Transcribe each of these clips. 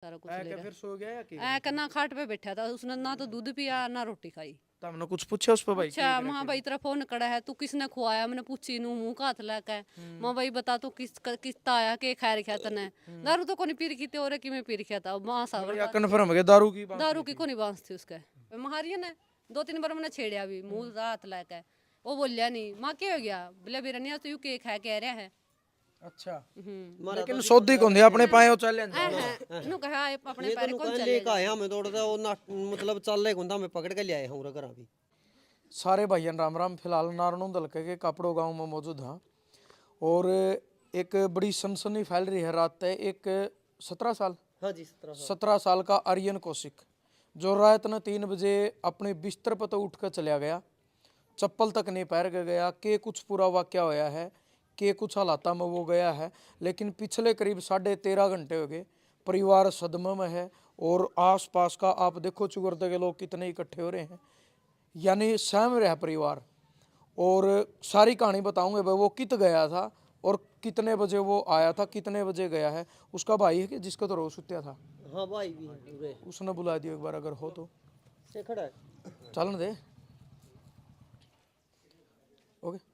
सारा कुछ क्या लेगा। फिर सो गया या क्या? ना खाट पे बैठा था, उसने ना तो दूध पिया ना रोटी खाई। तो हमने कुछ पूछा उस पर भाई? अच्छा माँ भाई तेरा फोन कड़ा है, तू किसने खुआया? मैंने पूछी नू मुंह का हाथ लाके। माँ भाई बता तू किसता आया के खैर रखा तने? दारू तो कोनी पी रखी थी और कि मैं पी रखा था मां सावर या कंफर्म हो गया दारू की बात? दारू की कोनी बांस थी उसके। महारिया ने 2-3 बार मैंने छेड़िया भी मुंह हाथ लाके, वो बोलिया नहीं। माँ क्या हो गया? बोले बिरनिया तो यू के खा कह रहा है। अच्छा हम्म लेकिन सोधी कौन थे अपने पाए चल नु कहा अपने ये पैर तो कौन लेके चलेगा? आया हमें थोड़ा वो मतलब चल रहे गुंदा में पकड़ के ले आए हैं घर अभी। सारे भाइयों राम राम। फिलहाल नारायण हल्के के कापड़ो गांव में मौजूद हाँ, और एक बड़ी सनसनी फैल रही है रात तक। एक 17 साल हाँ जी 17 साल का आर्यन कौशिक जो रात ने 3 बजे अपने बिस्तर पर तो उठ कर चला गया, चप्पल तक नहीं पैर के गया के कुछ पूरा वाक्य होया है के कुछ हालात में वो गया है। लेकिन पिछले करीब 13.5 घंटे हो गए, परिवार सदमे में है और आसपास का आप देखो चुगरदे के लोग कितने इकट्ठे हो रहे हैं, यानी सहम रहा परिवार। और सारी कहानी बताऊंगे भाई वो कित गया था और कितने बजे वो आया था, कितने बजे गया है। उसका भाई है कि जिसका तो रोज सुत्या था, हाँ भाई भी है पूरे उसने बुला दिया एक बार अगर हो तो से खड़ा है। चलन दे। ओके।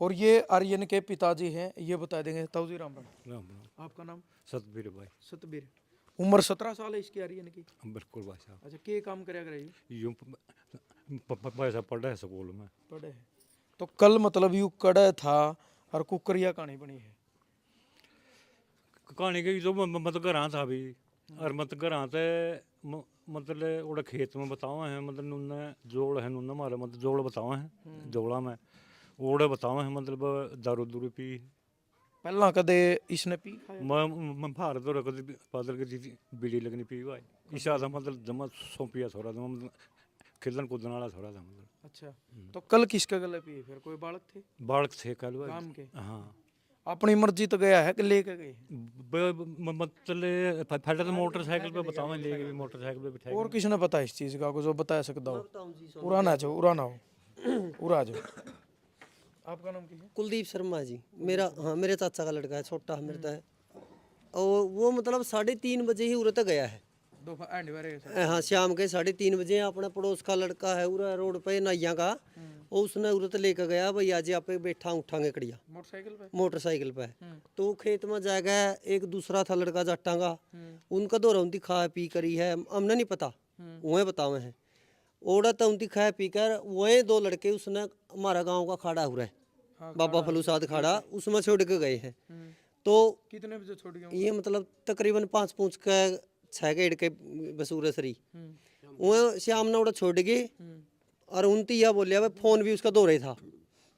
और ये आर्यन के पिताजी हैं, ये बता देंगे। ताऊजी राम राम। राम राम। आपका नाम? सतबीर भाई। सतबीर। उम्र 17 साल है इसकी आर्यन की? बिल्कुल भाई साहब। अच्छा के काम कराया करे? यूं पैसा पढ़ रहा है स्कूल में। पढ़े है तो कल मतलब यू कड़े था और कुकरिया कहानी बनी है। कहानी की जो मतलब घर था भी और मतलब घर ते मतलब ओड़ा खेत में बतावा है मतलब नुन्ने जोड़ है नुन्ने मारे मतलब जोड़ बतावा है जोड़ा में ओड़े बतावा है मतलब दारू दूरू पी पहला कदे इसने पी खाया? मैं भारत और कभी पादर की बीड़ी लगनी पी भाई ईशा था मतलब जमा सौंपिया थोड़ा था मतलब खिलन कूदने वाला थोड़ा था मतलब। अच्छा तो कल किसके गले पी? फिर कोई बालक थे बालक थे कल भाई। काम के? हाँ अपनी मर्जी तो गया है कि लेके गए? मतलब फैटर तो मोटरसाइकिल पे बतावा ले गए मोटरसाइकिल पे बिठाए और किसने पता इस चीज का जो बता सकता हो? बताऊं जी उड़ाना जो उड़ाना हो उड़ा जो। आपका नाम क्या है? कुलदीप शर्मा जी मेरा, हाँ मेरे चाचा का लड़का है, छोटा मेरे तो है। और वो मतलब 3:30 बजे ही उड़ते गया है। हाँ शाम के 3:30 बजे अपना पड़ोस का लड़का है उरा रोड पे नाइया का, वो उसने उरत लेकर गया भाई आज आप बैठा उठांगे कड़िया मोटरसाइकिल पे। तो खेत में जाएगा एक दूसरा था लड़का जाटा का, उनका दौरा उनकी खा पी करी है हमने नहीं पता, वह बतावे हैं ओड़ा तो उनकी खा पी कर वही 2 लड़के उसने हमारा गाँव का खाड़ा हुआ है बाबा फलूसाद खाड़ा उसमें छोड़ के गए हैं। तो कितने बजे छोड़ गया? ये मतलब तकरीबन 5 पूछ के 6 गेड़ के बसूरे सरी वो श्याम ने उड़ा छोड़ गए। और उनती यह बोलिया भाई फोन भी उसका दो रहे था।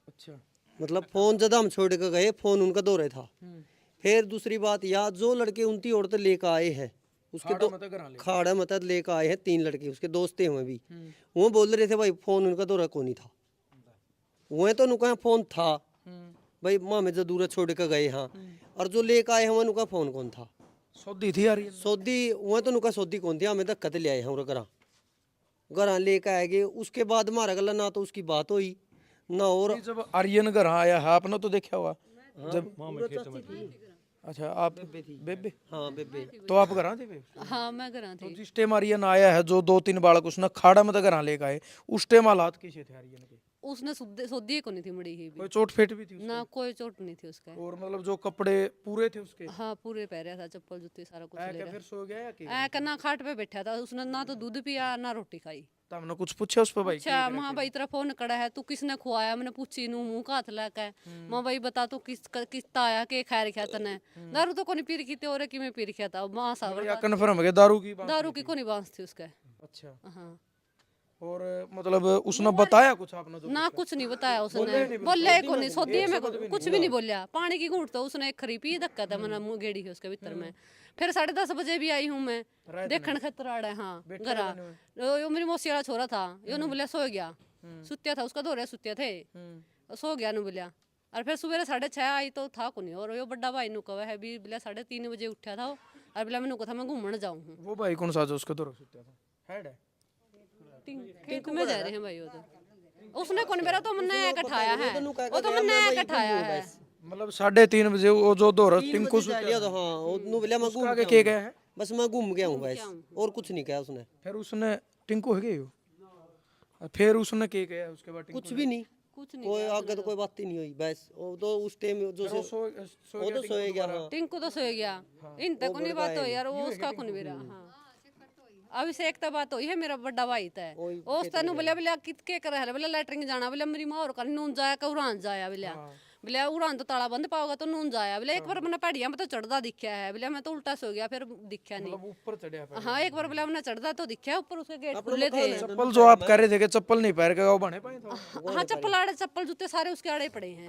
अच्छा मतलब फोन जब हम छोड़ के गए फोन उनका दो रहे था। फिर दूसरी बात या जो लड़के उनती औरत लेकर आए हैं उसके दो खाड़ा मतलब लेकर आए हैं 3 लड़के उसके दोस्त हैं भी, वो बोल रहे थे भाई फोन उनका दौरा को नहीं था। वह तो उनका फोन था भाई माँ में जो दूर छोड़ के गए हाँ, और जो लेकर आए हैं वह उनका फोन कौन था? सौदी थी यार? सौदी वह तो उनका सौदी कौन थी? हमें धक्का ले आए हैं घर लेकर आएंगे। उसके बाद हमारा गला ना तो उसकी बात हुई ना। और जब आर्यन घर आया है आपने तो देखा हुआ जब? अच्छा आप बेबे? हाँ बेबे। तो आप घर थे? हाँ मैं घर तो थी। जिस टाइम आर्यन आया है जो 2-3 बालक उसने खाड़ा में तो घर लेके आए, उस टाइम हालात कैसे थे आर्यन के? उसने सोदी को नहीं थी मड़ी ही भी कोई चोट फेट भी थी उसको? ना, कोई चोट नहीं थी उसका। और मतलब जो कपड़े पूरे थे उसके? हाँ पूरे पहरा था, चप्पल जूते सारा कुछ क्या लेगा। फिर सो गया या क्या? ना खाट पे बैठा था, उसने ना तो दूध पिया ना रोटी खाई। तो हमने कुछ पूछा उस पर भाई? अच्छा माँ भाई तेरा फोन कड़ा है, तू किसने खुआया? मैंने पूछी नू मुंह का हाथ लाके। माँ भाई बता तू किसता आया के खैर रखा तने? दारू तो कोनी पी रखी थी और कि मैं पी रखा था माँ सावर या कंफर्म हो गया दारू की बात? दारू की कोनी बांस थी उसके। अच्छा हाँ और मतलब उसने बताया कुछ आपने? जो ना कुछ नहीं बताया उसने, बोले को नहीं सोदी में कुछ भी नहीं बोलिया। पानी की घूंट तो उसने एक खरी पी धक्का था मैंने मुंह गेड़ी है उसके भीतर में। फिर 10:30 बजे भी आई हूँ मैं देखने खतराड़ है। हाँ घरा यो मेरी मौसी वाला छोरा था, यो नु बोलिया सो गया, सुत्या था उसका दौरे सुत्या थे सो गया नु बोलिया। और फिर सुबह 6:30 आई तो था को नहीं। और यो बड़ा भाई नु कहा है भी बोलिया 3:30 बजे उठा था और बोला मैंने कहा था मैं घूमने जाऊँ। वो भाई कौन सा जो उसके दौर सुत्या था? हेड है खेत में जा रहे हैं भाई वो तो उसने कौन मेरा तो मन्ना कठाया है, वो तो मन्ना कठाया है। मतलब 3:30 बजे वो जो दौर टिंकू लिया तो हाँ उन्होंने बोलिया मैं घूम के गया है? बस मैं घूम गया हूँ बस, और कुछ नहीं कहा उसने। फिर उसने टिंकू है गई हो, फिर उसने क्या किया उसके बाद? कुछ भी नहीं, कुछ नहीं कोई आगे तो कोई बात ही नहीं हुई बस। वो तो उस टाइम जो फिर वो वो तो सोए गया। हाँ टिंकू तो सोए गया, इन तक नहीं बात हुई यार, वो उसका कौन भी रहा। हाँ अभिषेक तो बात हुई है, मेरा बड़ा भाई था, उस तेन बोलिया बोलिया कितके कर है, बोले लैटरिंग जाना, बोले मेरी माँ और कर नून जाया का उड़ान जाया, बोलिया बोले उड़ान तो ताला बंद पाओगा तो नून जाया, बोले एक बार मैंने पहाड़िया में तो चढ़दा दिखा है, बोले मैं तो उल्टा सो गया फिर दिखा नहीं। ऊपर चढ़ा फिर? हाँ एक बार बोले हमने चढ़दा तो दिखा ऊपर, उसके गेट खुले थे। चप्पल जो आप कह रहे थे कि चप्पल नहीं पहन के वो बने पाए था? हाँ चप्पल आड़े, चप्पल जूते सारे उसके आड़े पड़े हैं।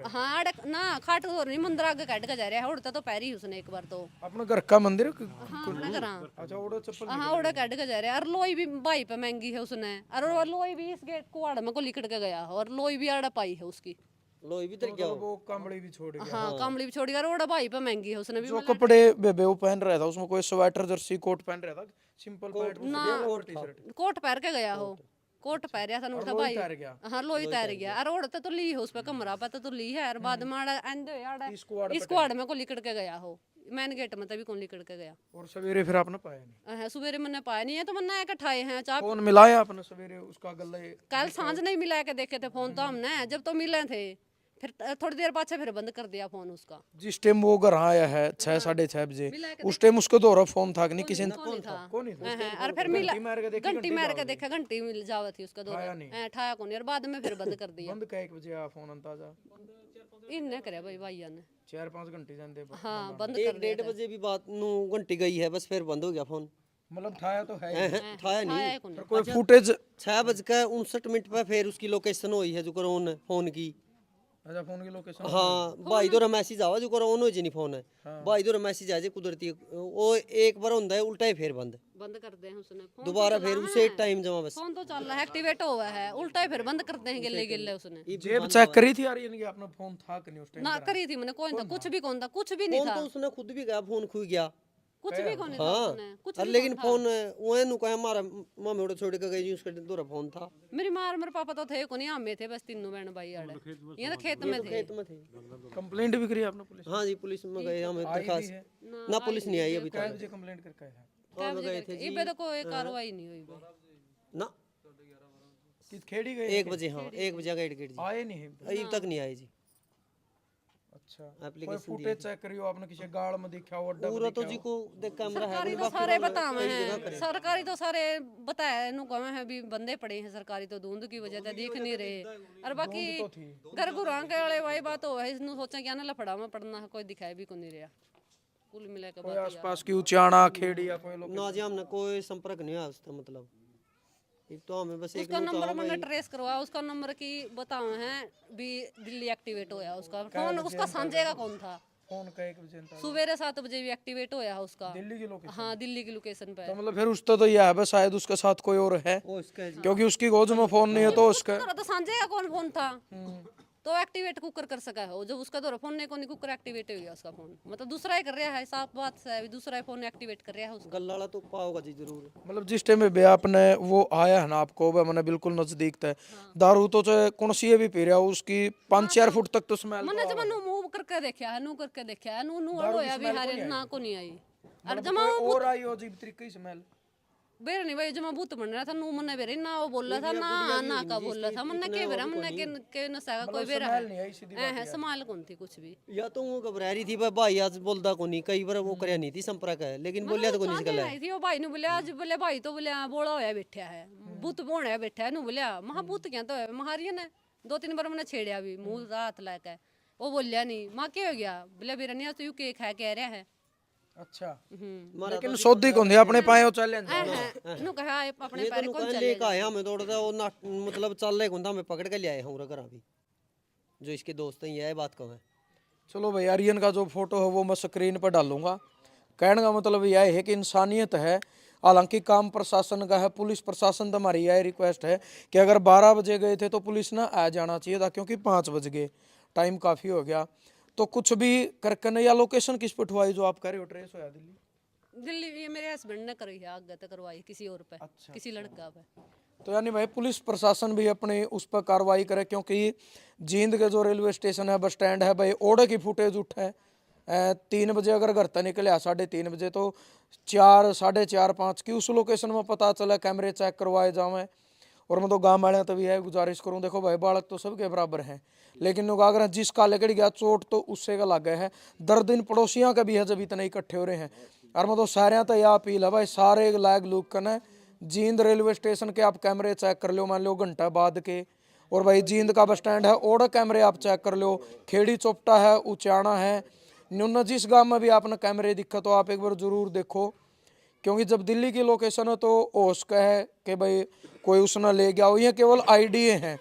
हाँ आड़े ना, खाट तो नहीं, मंदिर आगे काट के जा रहा है, उड़ता तो पैरी उसने एक बार तो। अपने घर का मंदिर? हाँ अपने घर। अच्छा, उड़ो चप्पल? हाँ उड़ा काट के जा रहा है, और लोई भी भाई पे महंगी है उसने, और लोई भी इस गेट कुआड़ में को लिकड़ के गया, और लोई भी आड़ा पाई है उसकी, लोई भी तर गया। वो कामड़ी भी छोड़ गया। हाँ कामड़ी भी छोड़ गया, और उड़ा भाई पे महंगी है उसने भी। जो कपड़े बेबे वो पहन रहा था उसमें कोई स्वेटर जर्सी कोट पहन रहा था, सिंपल पैंट और टी-शर्ट? कोट पहन के गया हो, कोट पहन था उठा भाई। तैर गया? हाँ लोई तैर गया, और उड़ता तो ली हो उस पे कमरा पे तो ली है, और बाद में आड़ा एंड आड़ा इस कुआड़ में को लिकड़ के गया हो, मैन गेट में तभी कौन लिकड़ के गया। और सवेरे फिर आपने पाया नहीं? सवेरे मैंने पाया नहीं है, तो मैंने इकट्ठाए हैं चाप। फोन मिलाया आपने सवेरे उसका गले? कल सांझ नहीं मिला के देखे थे फोन तो हमने, जब तो मिले थे फिर थोड़ी देर पाछे फिर बंद कर दिया फोन उसका। जिस टाइम वो घर आया है 6 साढ़े 6 बजे, उस टाइम उसको दोहरा फोन था कि नहीं? किसी ने कौन था? कौन था? और फिर मिला, घंटी मार के देखी, घंटी मार के देखा, घंटी मिल जावा थी उसका दौरा, ठाया कौन, और बाद में फिर बंद कर दिया। बंद का 1 बजे आ फोन अंदाजा इनने करे भाई भाइया ने 4-5 घंटे जाते? हाँ बंद कर 1-1.5 बजे भी बात नू घंटी गई है, बस फिर बंद हो गया फोन। मतलब ठाया तो है ही। थाया नहीं। आया कौन। कोई फुटेज? 6:59 पे फिर उसकी लोकेशन हुई है जो करो उन फोन की। अच्छा, फोन की लोकेशन? हाँ भाई तो मैसेज आवा जो करो उन जी फोन है, भाई तो मैसेज आ जाए कुदरती, वो एक बार होता है उल्टा ही फिर बंद कर दे हैं उसने फोन, दोबारा फिर उसे टाइम जमा बस। फोन तो चल रहा है, एक्टिवेट हुआ है, उल्टा ही फिर बंद करते हैं गिल्ले गिल्ले उसने। जेब चेक करी थी यार, यानी कि अपना फोन था कि नहीं उस टाइम? ना करी थी मैंने, कौन था, कुछ भी कौन था, कुछ भी नहीं फोन था, तो उसने खुद भी कहा फोन खो गया। कुछ भी कौन था हाँ उसने, कुछ और भी लेकिन कौन था। फोन वो नु कहा हमारा मामे उड़े छोड़ के गई उसका दोरा फोन था। मेरी माँ और मेरे पापा तो थे को नहीं, हम में थे बस तीनों बहन भाई आड़े, ये तो खेत में थे। खेत में थे। कंप्लेंट भी करी आपने पुलिस? हाँ जी पुलिस में गए हम दरखास्त, ना पुलिस नहीं आई अभी तक। मुझे कंप्लेंट करके आया हाँ में गए थे जी इबे तो कोई कार्रवाई नहीं हुई बे। ना कि खेड़ी गए? 1 बजे। हाँ 1 बजे गेट गेट जी आए नहीं है? अभी तक नहीं आए जी। अच्छा, कोई एप्लीकेशन फुटेज चेक करियो आपने, किसी गाड़ में देखा हो, अड्डा पूरा तो जी को देख कैमरा है। सरकारी तो सारे बतावे हैं, सरकारी तो सारे बताए नु कहे हैं भी बंदे पड़े हैं सरकारी, तो धुंध की वजह से दिख नहीं रहे, और बाकी घर गुरां के वाले भाई बात हो है, इसनु सोचा क्या ना लफड़ा में पड़ना है, कोई दिखाई भी को नहीं रहा कुल मिला के। कोई आसपास की उचाना खेड़ी या कोई लोग? ना जी हमने कोई संपर्क नहीं हुआ उसका, मतलब एक तो हमें बस एक उसका नंबर मैंने ट्रेस करवाया, उसका नंबर की बताओ हैं भी दिल्ली एक्टिवेट होया उसका फोन, उसका सांझे का कौन था फोन का 1 बजे था? सवेरे 7 बजे भी एक्टिवेट होया उसका दिल्ली की लोकेशन? हाँ दिल्ली की लोकेशन पे। तो मतलब फिर उसका तो यह है बस, शायद उसके साथ कोई और है, वो इसका क्योंकि उसकी गोद में फोन नहीं है तो उसका तो सांझे का कौन फोन था तो एक्टिवेट कुकर कर सका है, जब उसका दौरा फोन नहीं कोनी कुकर एक्टिवेट हो गया उसका फोन, मतलब दूसरा ही कर रहा है, साफ बात है अभी दूसरा ही फोन एक्टिवेट कर रहा है उसका। गल्ला तो पाओगा जी जरूर। मतलब जिस टाइम में भैया आपने वो आया है ना आपको, वह मैंने बिल्कुल नजदीक था, दारू तो चाहे कौन सी भी पी रहा हो, उसकी 5-4 फुट तक तो स्मेल मैंने जब नु मूव करके देखा है, नु करके देखा है, नु नु होया भी हारे ना को नहीं आई, और जमा और आई हो अजीब तरीके की स्मेल। बेर नहीं भाई जमा भूत बन रहा था, नु मन्ने बेरे ना वो बोल रहा था ना का बोल रहा था, मन्ने के बेरा मन्ने के नशा का कोई बेरा है संभाल कौन थी कुछ भी, या तो वो घबरा रही थी भाई आज बोलता को नहीं, कई बार वो करया नहीं थी संपर्क है, लेकिन बोलिया तो को नहीं निकला आई थी वो भाई ने बोले आज बोले भाई तो बोले बोला होया बैठा है भूत बोना बैठा है, नु बोलिया महा भूत क्या तो है महारिया ने 2-3 बार मैंने छेड़िया भी मुंह हाथ लाके, वो बोलिया नहीं मां क्या हो गया, बोले बेरा नहीं आज तो यू केक है कह रहा है। अच्छा, लेकिन सोदी कौन है अपने पाए चले नु कहा अपने ये पैर तो कौन कहने चले लेके आया हमें थोड़ा वो ना मतलब चल रहे गुंदा में पकड़ के ले आए हूं घर अभी, जो इसके दोस्त हैं ये बात कहो है। चलो भाई आर्यन का जो फोटो है वो मैं स्क्रीन पर डालूंगा, कहने का मतलब यह है कि इंसानियत है, हालांकि काम प्रशासन का है, पुलिस प्रशासन तो हमारी यह रिक्वेस्ट है कि अगर 12 बजे गए थे तो पुलिस ना आ जाना चाहिए था, क्योंकि 5 बज गए, टाइम काफ़ी हो गया, तो कुछ भी करके नहीं। या लोकेशन किस पे उठवाई जो आप कह रहे हो, ट्रेस होया दिल्ली? ये मेरे हस्बैंड ने करी है, आगे तक करवाई किसी और पे, किसी लड़का पे। तो यानी भाई पुलिस प्रशासन भी अपने उस पर कार्रवाई करे, क्योंकि जींद के जो रेलवे स्टेशन है, बस स्टैंड है भाई, ओडे की फुटेज उठे 3 बजे अगर घर तक निकले 3:30 बजे तो 4, 4:30, 5 की उस लोकेशन में पता चला, कैमरे चेक करवाए जावे। और मैं तो गाँव वाले तभी है गुजारिश करूँ, देखो भाई बालक तो सबके बराबर हैं, लेकिन अगर जिसका लगड़ गया चोट तो उससे का लग गया है, दर्द इन पड़ोसियों का भी है जब इतने इकट्ठे हो रहे हैं। और मैं तो सारे तो यह अपील है भाई, सारे लायक लोग कने जींद रेलवे स्टेशन के आप कैमरे चेक कर लो, मान लो घंटा बाद के, और भाई जींद का बस स्टैंड है ओड़ा कैमरे आप चेक कर लो, खेड़ी चोपटा है, उचाना है, न्यूना जिस गाँव में भी आपने कैमरे दिखा तो आप एक बार जरूर देखो। क्योंकि जब दिल्ली की लोकेशन है तो होश का है कि भाई कोई उसने ले गया हो, ये केवल आइडिया हैं,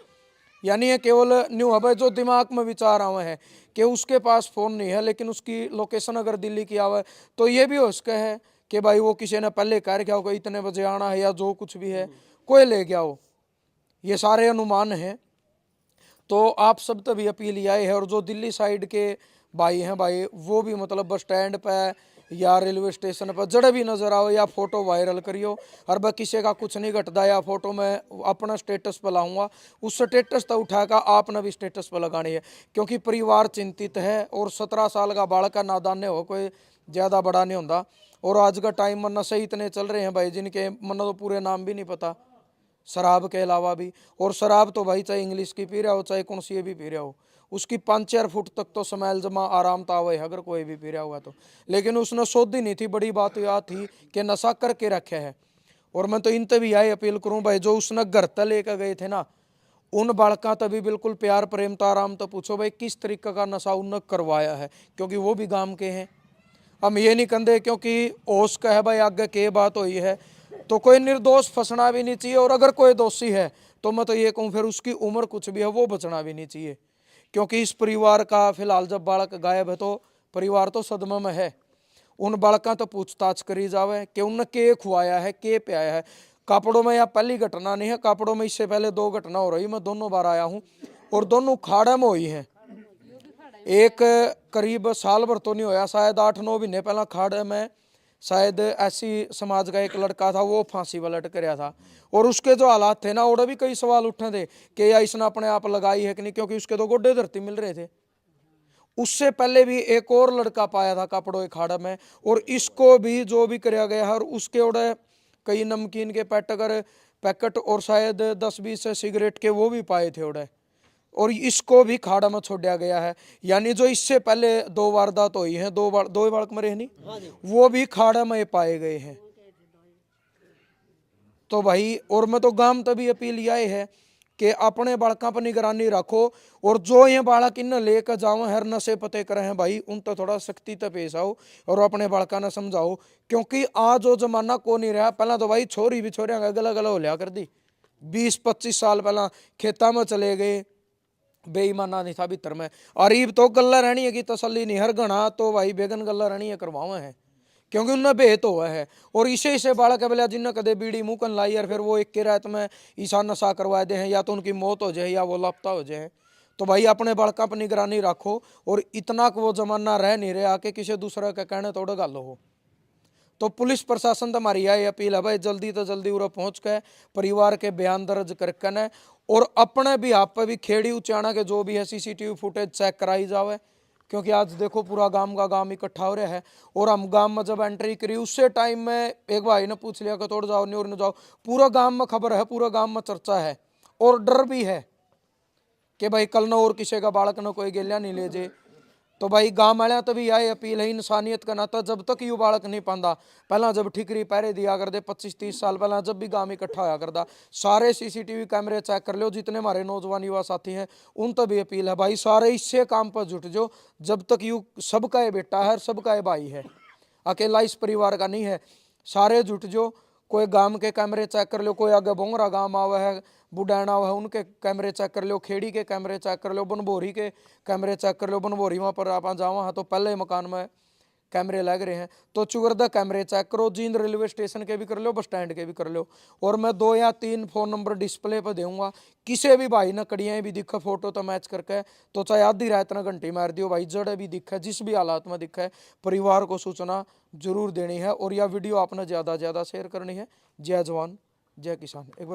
यानी ये केवल न्यू है भाई जो दिमाग में विचार आवे है कि उसके पास फ़ोन नहीं है लेकिन उसकी लोकेशन अगर दिल्ली की आवे तो ये भी होश का है कि भाई वो किसी ने पहले कह रखा हो कि इतने बजे आना है या जो कुछ भी है कोई ले गया हो, ये सारे अनुमान हैं। तो आप सब तभी अपील ये है, और जो दिल्ली साइड के भाई हैं भाई वो भी मतलब बस स्टैंड पे या रेलवे स्टेशन पर जड़े भी नजर आओ या फोटो वायरल करियो, और भाई किसी का कुछ नहीं घटता या फोटो में अपना स्टेटस पर लाऊंगा, उस स्टेटस तो उठाकर आपने भी स्टेटस पर लगानी है, क्योंकि परिवार चिंतित है। और 17 साल का बालक नादान्य हो कोई ज़्यादा बड़ा नहीं होता। और आज का टाइम में नशे इतने चल रहे हैं भाई जिनके मन तो पूरे नाम भी नहीं पता शराब के अलावा भी। और शराब तो भाई चाहे इंग्लिश की पी रहा हो चाहे कौन सी भी पी रहा हो, उसकी 5-4 फुट तक तो स्मेल जमा आराम था वही अगर कोई भी पी रहा हुआ तो, लेकिन उसने शोधी नहीं थी। बड़ी बात यह थी कि नशा करके रखे है। और मैं तो इन तभी यही अपील करूं भाई जो उसने घर तक लेकर गए थे ना, उन बालका तभी बिल्कुल प्यार प्रेम तो आराम तो पूछो भाई किस तरीके का नशा उन्होंने करवाया है, क्योंकि वो भी गांव के हैं। हम ये नहीं कहते क्योंकि ओस का है भाई आगे के बात हुई है तो कोई निर्दोष फंसना भी नहीं चाहिए, और अगर कोई दोषी है तो मैं तो ये कहूँ फिर उसकी उम्र कुछ भी है वो बचना भी नहीं चाहिए। क्योंकि इस परिवार का फिलहाल जब बालक गायब है तो परिवार तो सदमा में है। उन बालका तो पूछताछ करी जावे कि उनने के खुआया है के पियाया है। कापड़ों में यह पहली घटना नहीं है, कापड़ों में इससे पहले 2 घटना हो रही, मैं दोनों बार आया हूँ और दोनों खाड़ा में हुई हैं। एक करीब साल भर तो नहीं होया, शायद 8-9 महीने पहला खाड़े में शायद ऐसी समाज का एक लड़का था वो फांसी वाला लटक रहा था, और उसके जो हालात थे ना और भी कई सवाल उठे थे कि या इसने अपने आप लगाई है कि नहीं, क्योंकि उसके तो गोड्डे धरती मिल रहे थे। उससे पहले भी एक और लड़का पाया था कापड़ों के खाड़ा में, और इसको भी जो भी कराया गया है, और उसके उड़े कई नमकीन के पैकेट और शायद 10-20 सिगरेट के वो भी पाए थे उड़े, और इसको भी खाड़ा में छोड़ा गया है। यानी जो इससे पहले 2 वारदात हुई हैं, 2 बालक मरे हैं नहीं, वो भी खाड़ा में पाए गए हैं। तो भाई और मैं तो गांव तभी अपील यह है कि अपने बालकों पर निगरानी रखो, और जो ये बालक इन लेकर जाओ हर नशे पते करे हैं भाई उन तो थोड़ा सख्ती तक पेश आओ और अपने बालका ने समझाओ। क्योंकि आज वो जमाना को नहीं रहा, पहला तो भाई छोरी भी छोरियां गला गला हो लिया कर दी। 20-25 साल पहला खेता में चले गए, बेईमाना नहीं था भीतर में, अरीब तो गल्ला रहनी है कि तसल्ली नहीं, हर घना तो भाई बेगन गल्ला रहनी है करवावा है, क्योंकि उनमें बेहत हुआ है। और इसे बालक है बोले जिन्हें कदे बीड़ी मुँह कन लाई और फिर वो एक के रात में ईसा नशा करवा दे हैं, या तो उनकी मौत हो जाए या वो लापता हो जाए। तो भाई अपने बालका पर निगरानी रखो, और इतना को वो जमाना रह नहीं रहा कि किसी दूसरे का कहने थोड़ा गल हो। तो पुलिस प्रशासन तो हमारी यही अपील है भाई जल्दी तो जल्दी उरा पहुँच के परिवार के बयान दर्ज करके न, और अपने भी आप पे भी खेड़ी उचाना के जो भी है CCTV फुटेज चेक कराई जावे। क्योंकि आज देखो पूरा गांव का गांव इकट्ठा हो रहा है, और हम गांव में जब एंट्री करी उससे टाइम में एक भाई ने पूछ लिया कि तोड़ जाओ नहीं और न जाओ, पूरा गांव में खबर है, पूरा गांव में चर्चा है, और डर भी है कि भाई कल ना और किसी का बालक ना कोई गेलिया नहीं ले जाए। तो भाई गाँव वाले तो भी यह अपील है इंसानियत का नाता, जब तक यू बालक नहीं पाता, पहला जब ठिकरी पहरे दिया करते 25-30 साल पहला जब भी गाँव इकट्ठा होया करता, सारे CCTV कैमरे चेक कर लो, जितने हमारे नौजवान युवा साथी हैं उन तो भी अपील है भाई सारे इससे काम पर जुट जो, जब तक यू सबका ये बेटा है, सबका ये भाई है, अकेला इस परिवार का नहीं है, सारे जुट जो। कोई गांव के कैमरे चेक कर लो, कोई आगे बोंगरा गांव आवा है, बुडैना हुआ है, उनके कैमरे चेक कर लो, खेड़ी के कैमरे चेक कर लो, बनभोरी के कैमरे चेक कर लो। बनभोरी वहाँ पर आप जाओ हाँ तो पहले मकान में कैमरे लग रहे हैं, तो चुगरदा कैमरे चेक करो, जींद रेलवे स्टेशन के भी कर लो, बस स्टैंड के भी कर लो। और मैं 2 या 3 फ़ोन नंबर डिस्प्ले पर दूंगा, किसी भी भाई ना कड़ियाँ भी दिखा फोटो तो मैच करके, तो चाहे आधी रात ना घंटी मार दियो भाई, जड़े भी दिखा जिस भी हालात में दिखा है परिवार को सूचना जरूर देनी है। और यह वीडियो आपने ज़्यादा से ज़्यादा शेयर करनी है। जय जवान जय किसान। एक बार